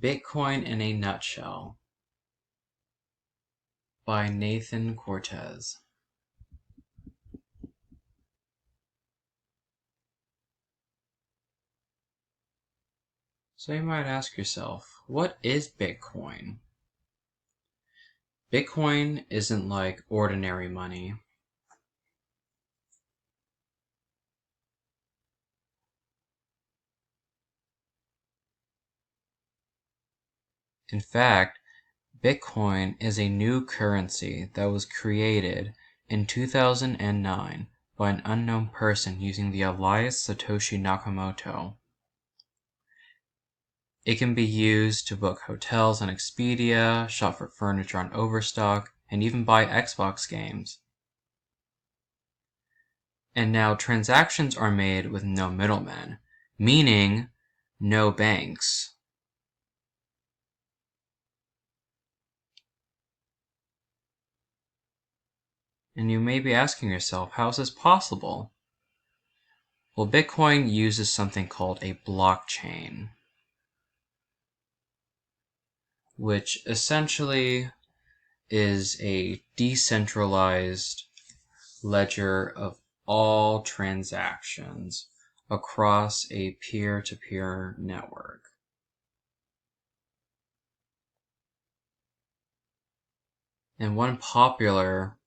Bitcoin in a Nutshell by Nathan Cortez. So you might ask yourself, what is Bitcoin? Bitcoin isn't like ordinary money. In fact, Bitcoin is a new currency that was created in 2009 by an unknown person using the alias Satoshi Nakamoto. It can be used to book hotels on Expedia, shop for furniture on Overstock, and even buy Xbox games. And now transactions are made with no middlemen, meaning no banks. And you may be asking yourself, how is this possible? Well, Bitcoin uses something called a blockchain, which essentially is a decentralized ledger of all transactions across a peer-to-peer network. And one popular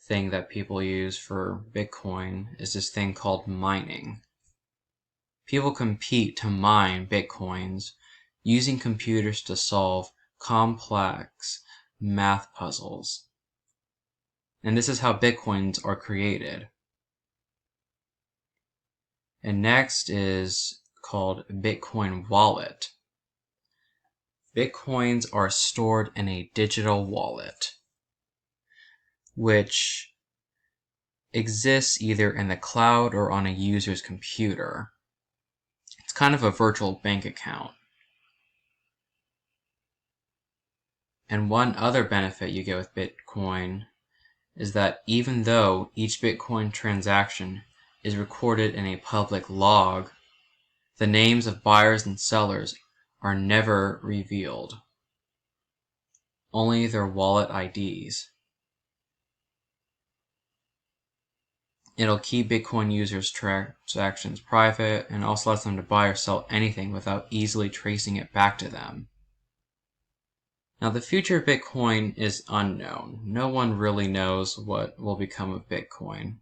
thing that people use for Bitcoin is this thing called mining. People compete to mine Bitcoins using computers to solve complex math puzzles. And this is how Bitcoins are created. And next is called Bitcoin Wallet. Bitcoins are stored in a digital wallet, which exists either in the cloud or on a user's computer. It's kind of a virtual bank account. And one other benefit you get with Bitcoin is that even though each Bitcoin transaction is recorded in a public log, the names of buyers and sellers are never revealed. Only their wallet IDs. It'll keep Bitcoin users' transactions private and also lets them to buy or sell anything without easily tracing it back to them. Now, the future of Bitcoin is unknown. No one really knows what will become of Bitcoin.